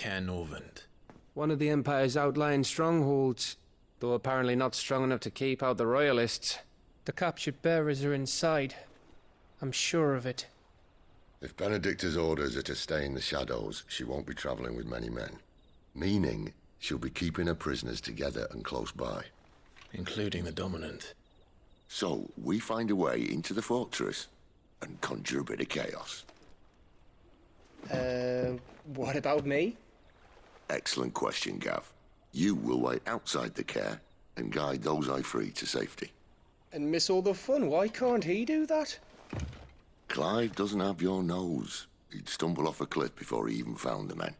Caer Norvent? One of the Empire's outlying strongholds, though apparently not strong enough to keep out the royalists. The captured bearers are inside. I'm sure of it. If Benedikta's orders are to stay in the shadows, she won't be traveling with many men. Meaning, she'll be keeping her prisoners together and close by. Including the Dominant. So, we find a way into the fortress and conjure a bit of chaos. What about me? Excellent question, Gav. You will wait outside the Caer and guide those I free to safety. And miss all the fun. Why can't he do that? Clive doesn't have your nose. He'd stumble off a cliff before he even found the men.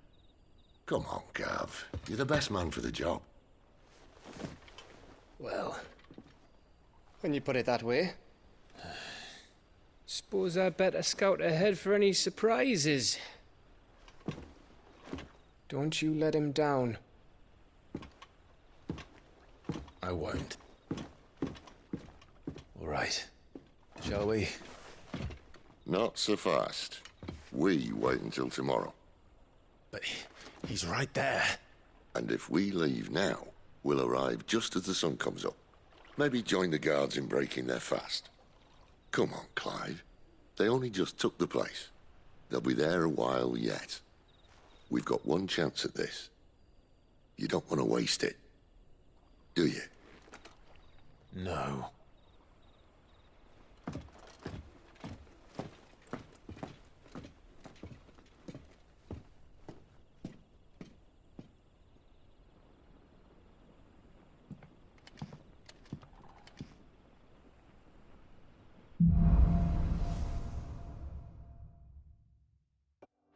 Come on, Gav. You're the best man for the job. Well, when you put it that way. Suppose I'd better scout ahead for any surprises. Don't you let him down. I won't. All right. Shall we? Not so fast. We wait until tomorrow. But he's right there. And if we leave now, we'll arrive just as the sun comes up. Maybe join the guards in breaking their fast. Come on, Clive. They only just took the place. They'll be there a while yet. We've got one chance at this. You don't want to waste it, do you? No.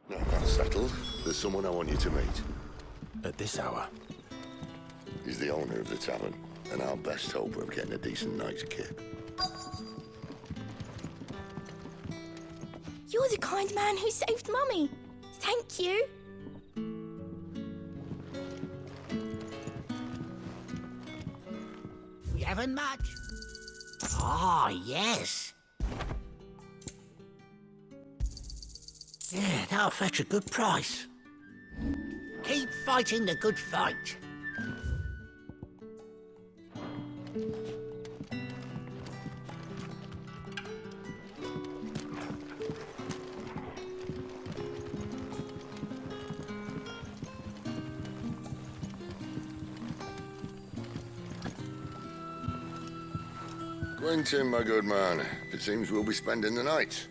Now that's settled. There's someone I want you to meet. At this hour? He's the owner of the tavern, and our best hope of getting a decent night's kip. You're the kind man who saved Mummy. Thank you. We haven't much. Ah, yes. Yeah, that'll fetch a good price. Keep fighting the good fight. Quentin, my good man. It seems we'll be spending the night.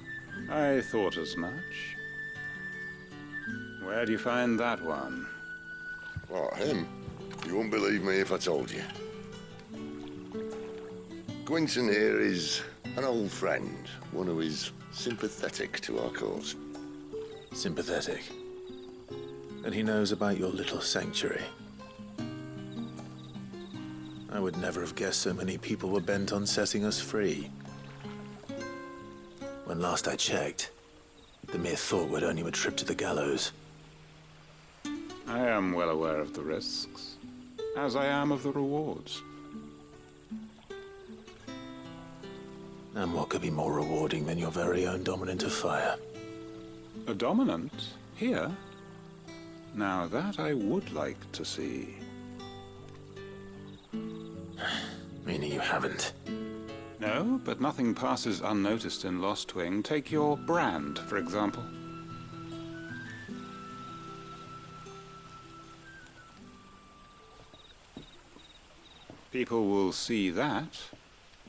I thought as much. Where do you find that one? What, him? You wouldn't believe me if I told you. Quentin here is an old friend, one who is sympathetic to our cause. Sympathetic. And he knows about your little sanctuary. I would never have guessed so many people were bent on setting us free. When last I checked, the mere thought would earn you a trip to the gallows. I am well aware of the risks, as I am of the rewards. And what could be more rewarding than your very own dominant of fire? A dominant? Here? Now that I would like to see. Meaning you haven't? No, but nothing passes unnoticed in Lostwing. Take your brand, for example. People will see that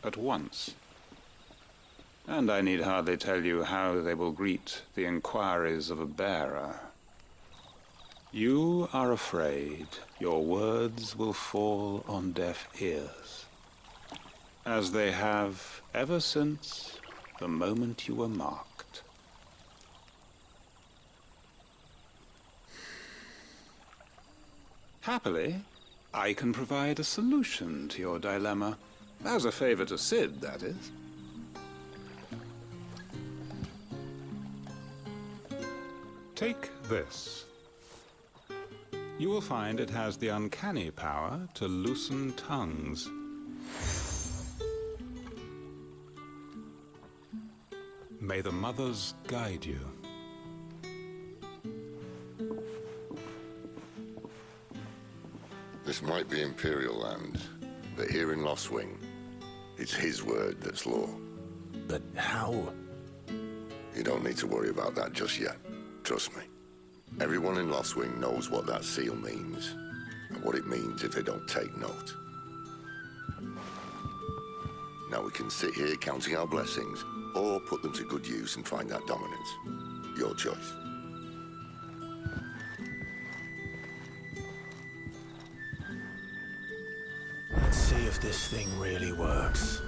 at once. And I need hardly tell you how they will greet the inquiries of a bearer. You are afraid your words will fall on deaf ears, as they have ever since the moment you were marked. Happily, I can provide a solution to your dilemma, as a favor to Cid, that is. Take this. You will find it has the uncanny power to loosen tongues. May the mothers guide you. This might be Imperial land, but here in Lostwing, it's his word that's law. But how? You don't need to worry about that just yet. Trust me. Everyone in Lostwing knows what that seal means, and what it means if they don't take note. Now we can sit here counting our blessings, or put them to good use and find that dominance. Your choice. Let's see if this thing really works.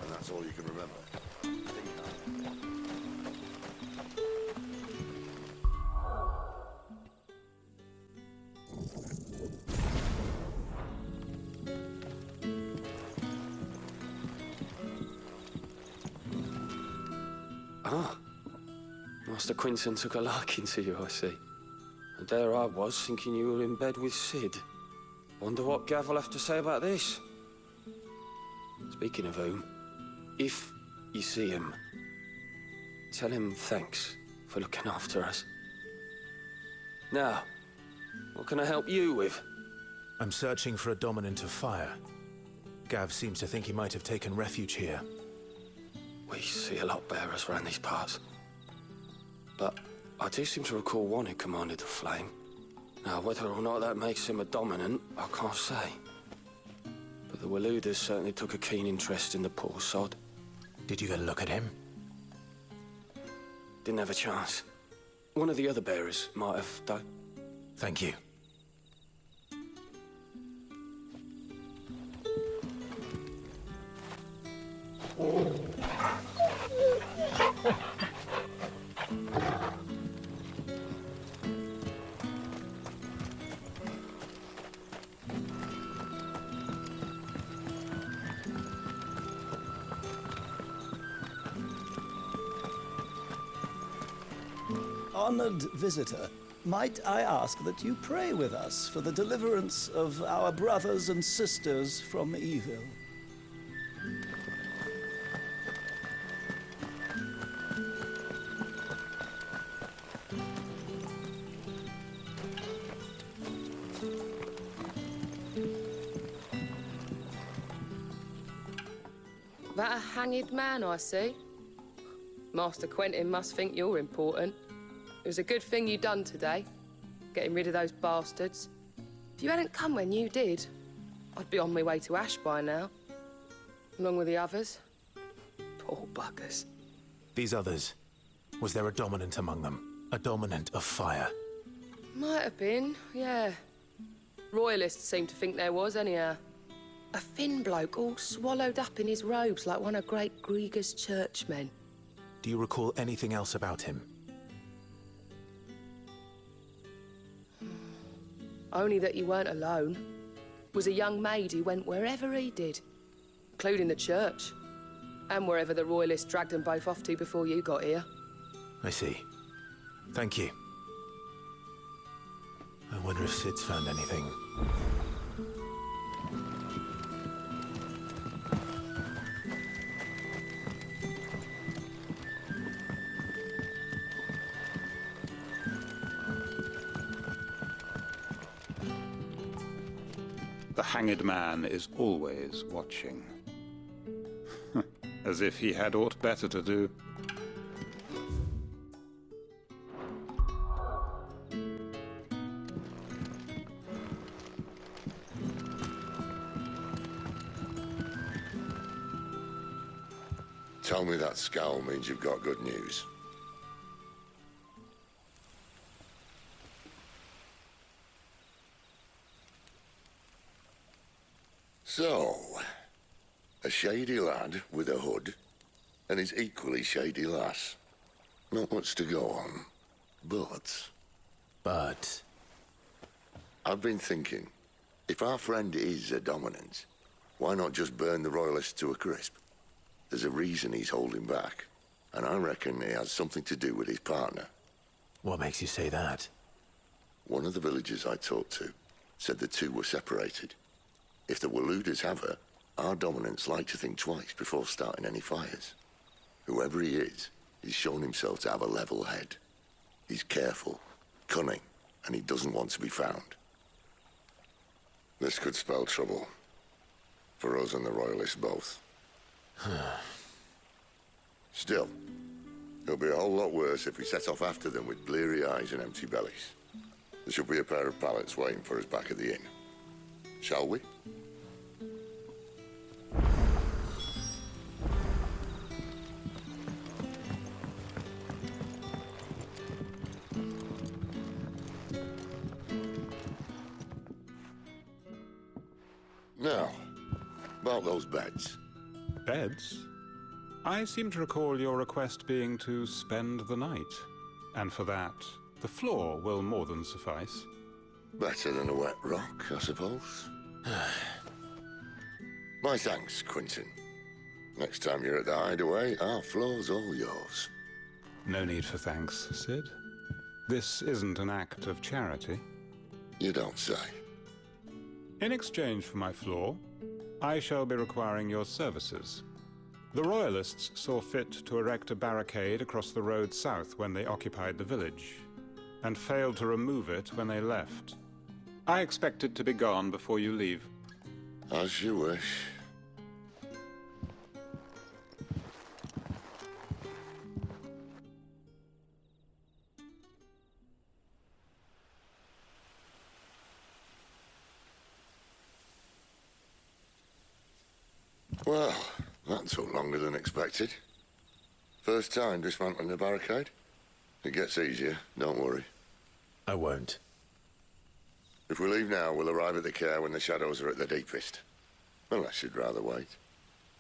And that's all you can remember. Ah, Master Quinton took a liking to you, I see. And there I was, thinking you were in bed with Cid. Wonder what Gav will have to say about this. Speaking of whom, if you see him, tell him thanks for looking after us. Now, what can I help you with? I'm searching for a dominant of fire. Gav seems to think he might have taken refuge here. We see a lot bearers around these parts. But I do seem to recall one who commanded the flame. Now, whether or not that makes him a dominant, I can't say. But the Waluders certainly took a keen interest in the poor sod. Did you get a look at him? Didn't have a chance. One of the other bearers might have, though. Thank you. Honored visitor, might I ask that you pray with us for the deliverance of our brothers and sisters from evil? That a hanged man, I see. Master Quentin must think you're important. It was a good thing you done today, getting rid of those bastards. If you hadn't come when you did, I'd be on my way to Ash by now, along with the others. Poor buggers. These others, was there a dominant among them? A dominant of fire? Might have been, yeah. Royalists seem to think there was, anyhow. A thin bloke all swallowed up in his robes like one of Great Grieger's churchmen. Do you recall anything else about him? Only that you weren't alone. Was a young maid who went wherever he did, including the church, and wherever the Royalists dragged them both off to before you got here. I see. Thank you. I wonder if Cid's found anything. The hanged man is always watching. As if he had aught better to do. Tell me that scowl means you've got good news. So, A shady lad with a hood, and his equally shady lass. Not much to go on, but... But... I've been thinking, if our friend is a dominant, why not just burn the royalists to a crisp? There's a reason he's holding back, and I reckon it has something to do with his partner. What makes you say that? One of the villagers I talked to said the two were separated. If the Waluders have her, our dominants like to think twice before starting any fires. Whoever he is, he's shown himself to have a level head. He's careful, cunning, and he doesn't want to be found. This could spell trouble. For us and the Royalists both. Still, it'll be a whole lot worse if we set off after them with bleary eyes and empty bellies. There should be a pair of pallets waiting for us back at the inn. Shall we? Now, about those beds. Beds? I seem to recall your request being to spend the night. And for that, the floor will more than suffice. Better than a wet rock, I suppose. My thanks, Quentin. Next time you're at the hideaway, our floor's all yours. No need for thanks, Cid. This isn't an act of charity. You don't say. In exchange for my floor, I shall be requiring your services. The Royalists saw fit to erect a barricade across the road south when they occupied the village, and failed to remove it when they left. I expect it to be gone before you leave. As you wish. Well, that took longer than expected. First time dismantling the barricade? It gets easier, don't worry. I won't. If we leave now, we'll arrive at the Caer when the shadows are at their deepest. Unless you'd rather wait.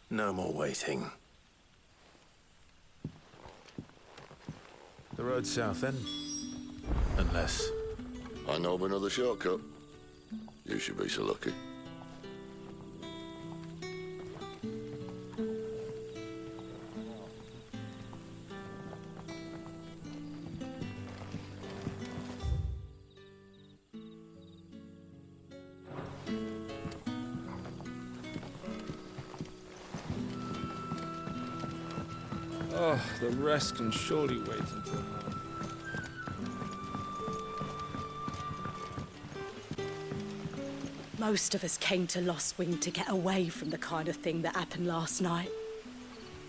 No more waiting. The road south, then? Unless... I know of another shortcut. You should be so lucky. Oh, the rest can surely wait until now. Most of us came to Lost Wing to get away from the kind of thing that happened last night.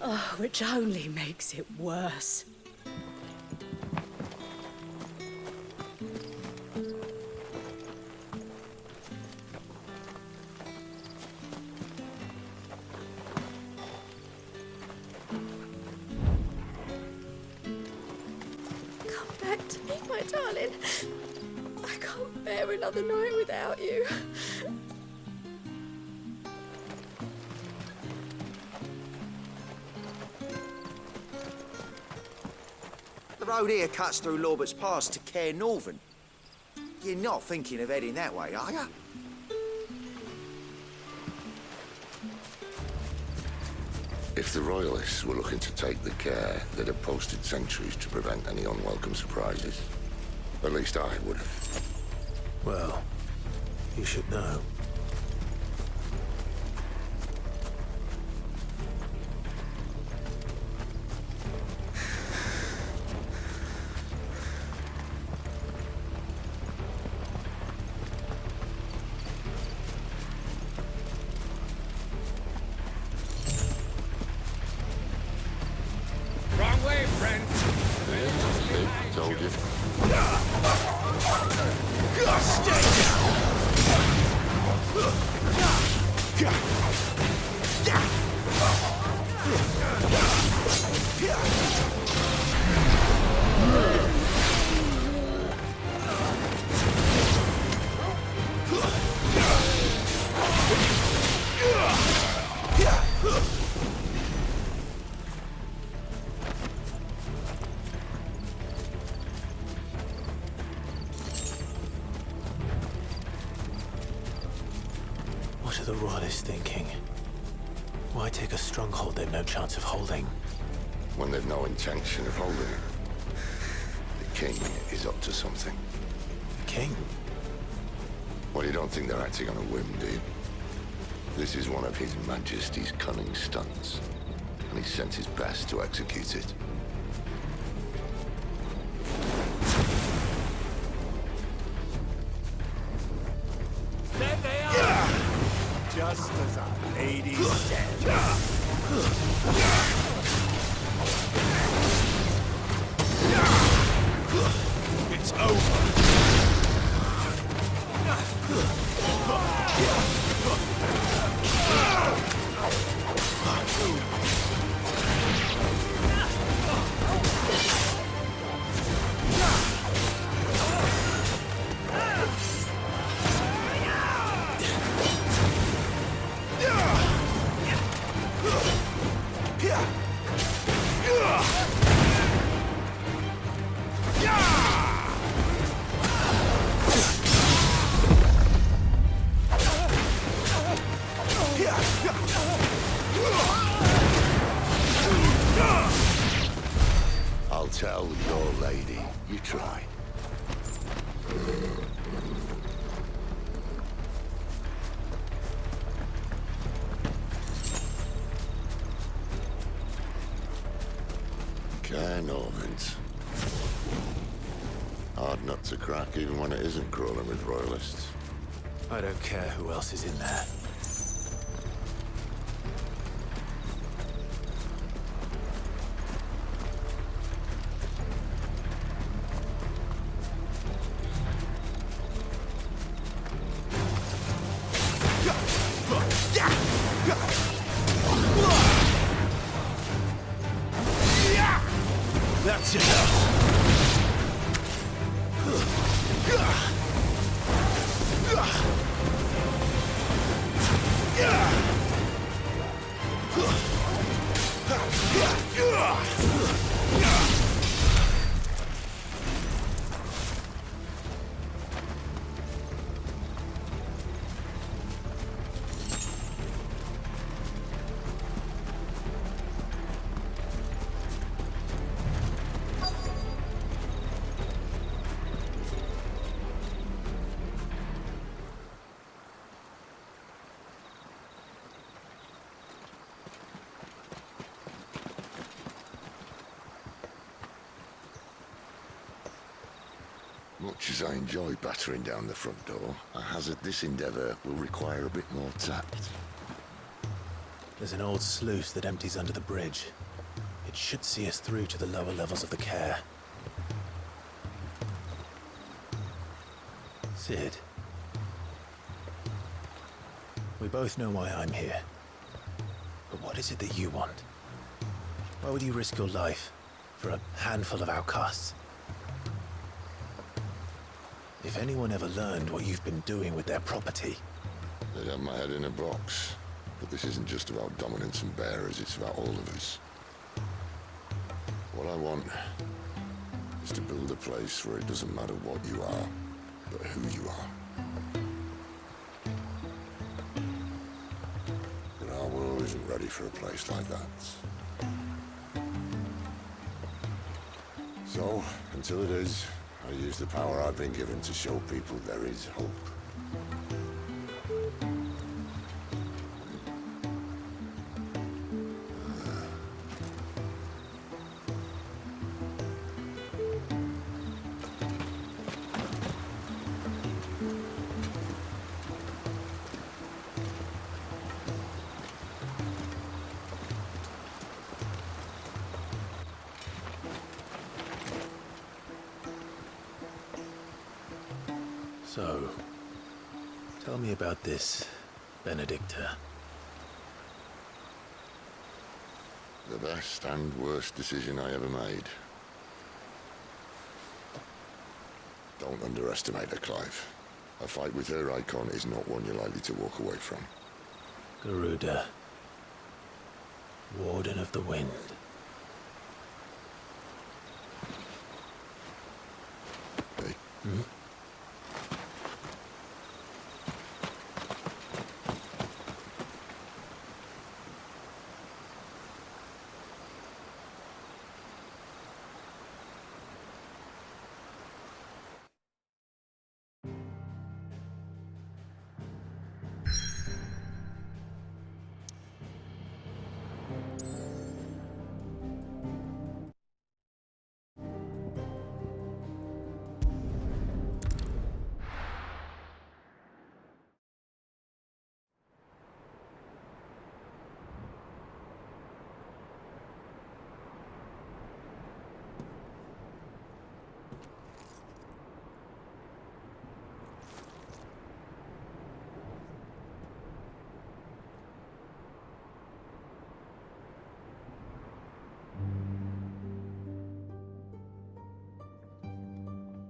Oh, which only makes it worse. Darling, I can't bear another night without you. The road here cuts through Lorbert's Pass to Caer Norvent. You're not thinking of heading that way, are you? If the Royalists were looking to take the Caer, they'd have posted sentries to prevent any unwelcome surprises. At least I would have. Well, you should know. Wrong way, friend. Yeah, told you. Royalists thinking? Why take a stronghold they've no chance of holding? When they've no intention of holding it. The king is up to something. The king? Well, you don't think they're acting on a whim, do you? This is one of His Majesty's cunning stunts, and he sent his best to execute it. There they are! Just as our lady said. It's over. I'll tell your lady you tried. Caer Norvent. Hard nut to crack, even when it isn't crawling with royalists. I don't care who else is in there. That's enough. Much as I enjoy battering down the front door, I hazard this endeavour will require a bit more tact. There's an old sluice that empties under the bridge. It should see us through to the lower levels of the Caer. Cid. We both know why I'm here. But what is it that you want? Why would you risk your life for a handful of outcasts? If anyone ever learned what you've been doing with their property... They'd have my head in a box. But this isn't just about dominance and bearers, it's about all of us. What I want is to build a place where it doesn't matter what you are, but who you are. But our world isn't ready for a place like that. So, until it is, I use the power I've been given to show people there is hope. So, tell me about this, Beneditka. The best and worst decision I ever made. Don't underestimate her, Clive. A fight with her icon is not one you're likely to walk away from. Garuda. Warden of the Wind. Hey?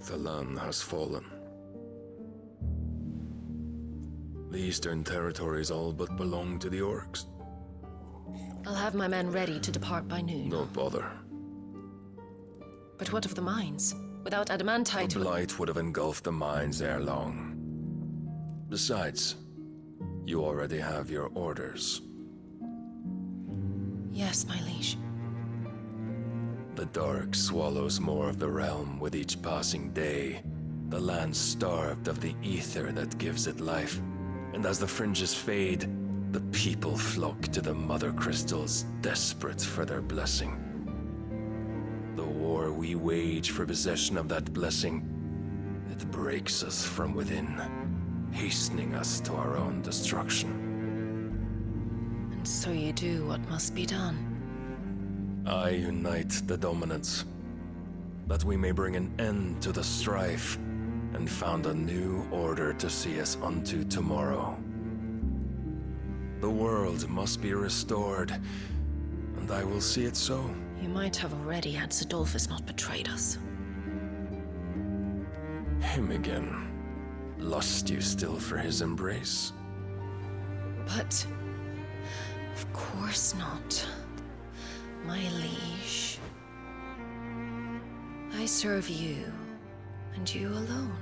The land has fallen. The Eastern territories all but belong to the orcs. I'll have my men ready to depart by noon. Don't bother. But what of the mines? Without adamantite... The blight would have engulfed the mines ere long. Besides, you already have your orders. Yes, my liege. The dark swallows more of the realm with each passing day. The land starved of the ether that gives it life. And as the fringes fade, the people flock to the mother crystals, desperate for their blessing. The war we wage for possession of that blessing, it breaks us from within, hastening us to our own destruction. And so you do what must be done. I unite the dominants, that we may bring an end to the strife, and found a new order to see us unto tomorrow. The world must be restored, and I will see it so. You might have already had Sidolphus not betrayed us. Him again. Lust you still for his embrace? But... of course not. My liege. I serve you, and you alone.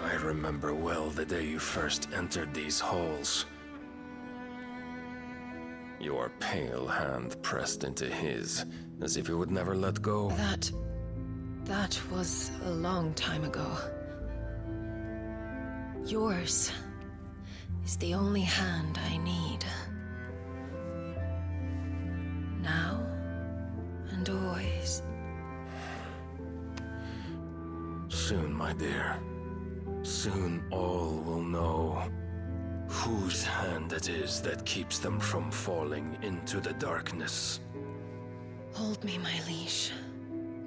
I remember well the day you first entered these halls. Your pale hand pressed into his, as if you would never let go. That was a long time ago. Yours is the only hand I need. Now and always. Soon, my dear. Soon all will know whose hand it is that keeps them from falling into the darkness. Hold me, my liege.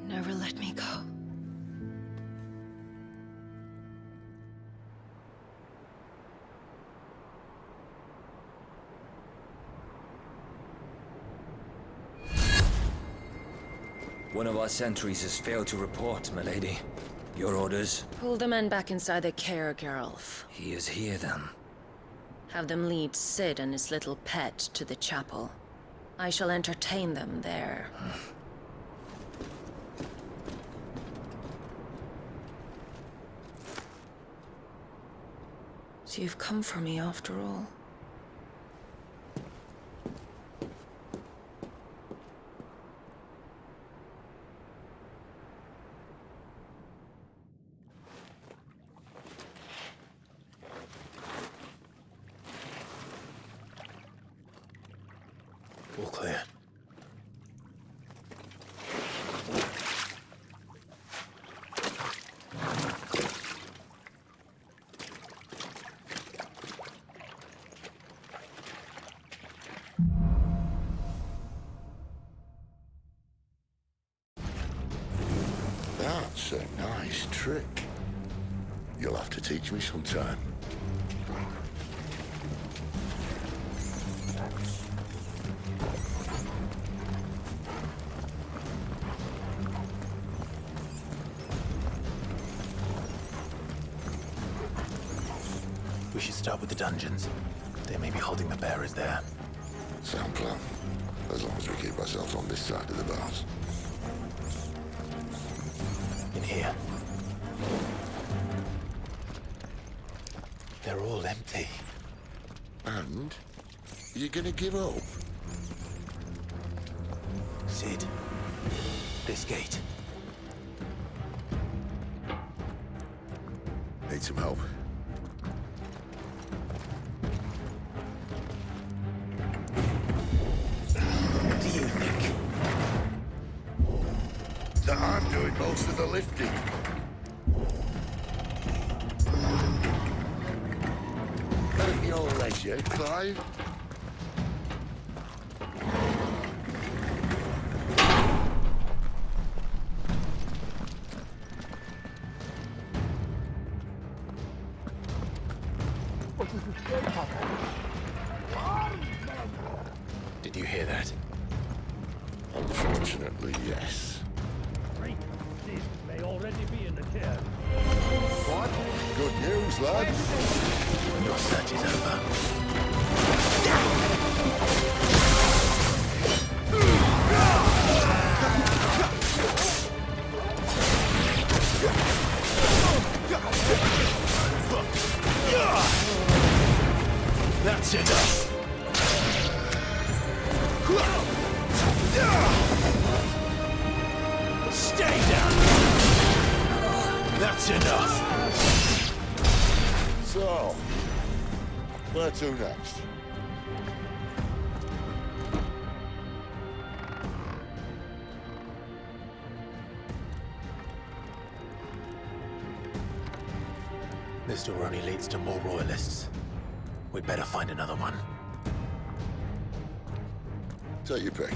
Never let me go. One of our sentries has failed to report, my lady. Your orders? Pull the men back inside the Caer Norvent. He is here, then. Have them lead Cid and his little pet to the chapel. I shall entertain them there. So you've come for me after all. All clear. That's a nice trick. You'll have to teach me sometime. We should start with the dungeons. They may be holding the bearers there. Sound plan. As long as we keep ourselves on this side of the bars. In here. They're all empty. And? You're gonna give up? Cid. This gate. Need some help? What do you think? That I'm doing most of the lifting. At your leisure, Clive. Did you hear that? Unfortunately, yes. Clive and Cid may already be in the Caer. What? Good news, lads. Your search is over. That's enough. Stay down. That's enough. So, where to next? This door only leads to more royalists. We'd better find another one. Take your pick.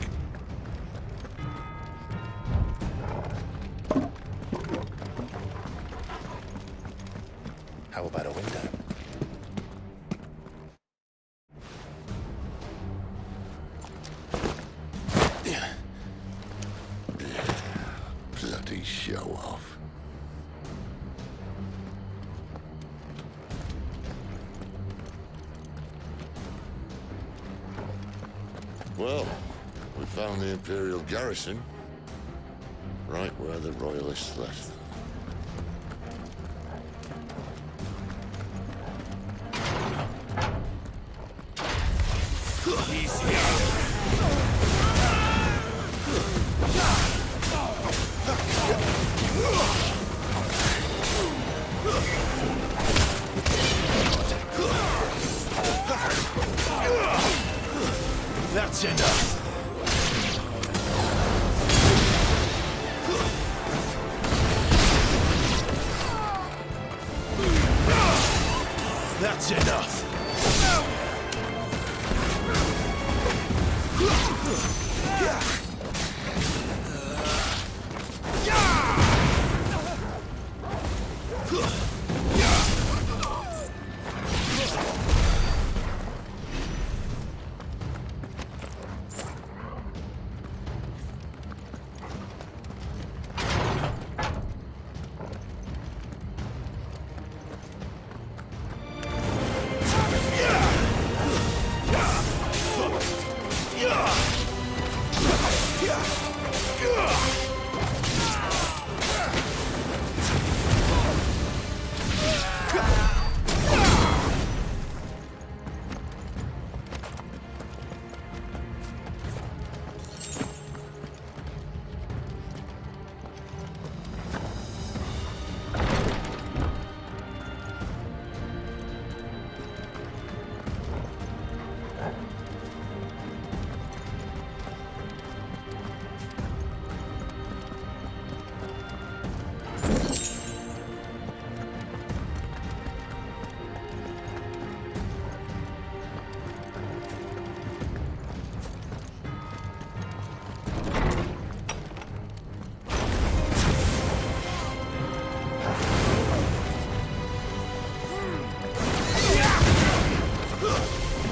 How about a window? Bloody show off. Well, we found the Imperial garrison, right where the Royalists left them. That's enough. That's enough.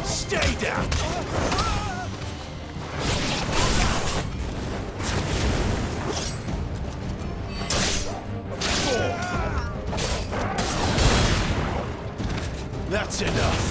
Stay down! That's enough.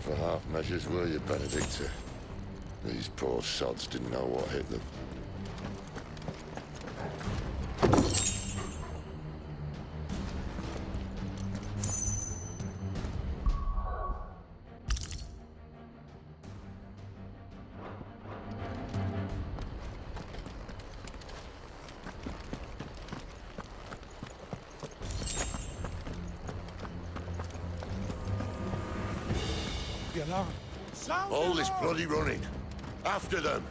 For half measures, were you, Beneditka? These poor sods didn't know what hit them. All this bloody running. After them.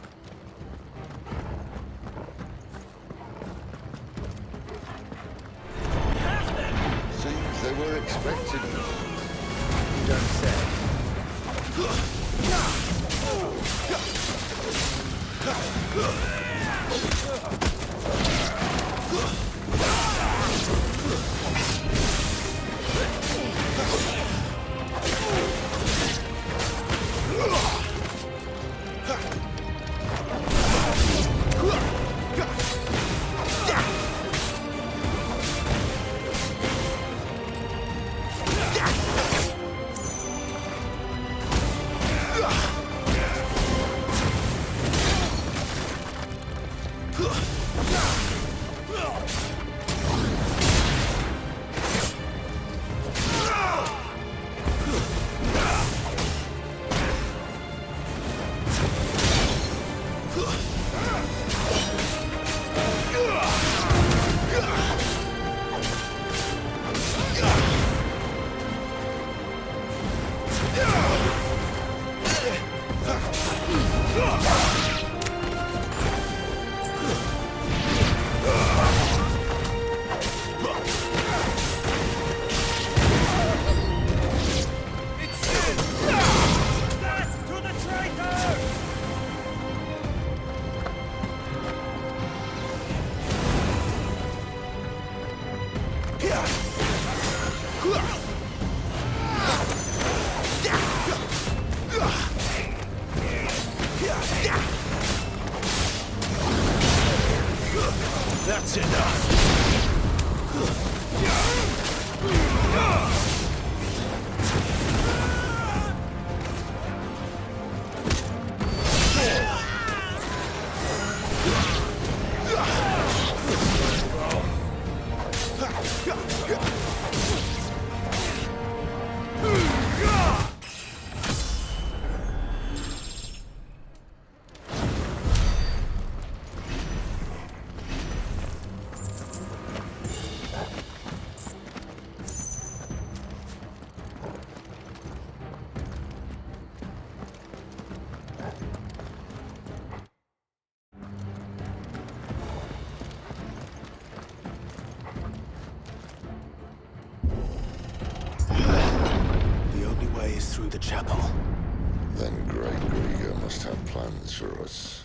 Seems they were expecting them. You don't say. goes through the chapel. Then Great Grieger must have plans for us.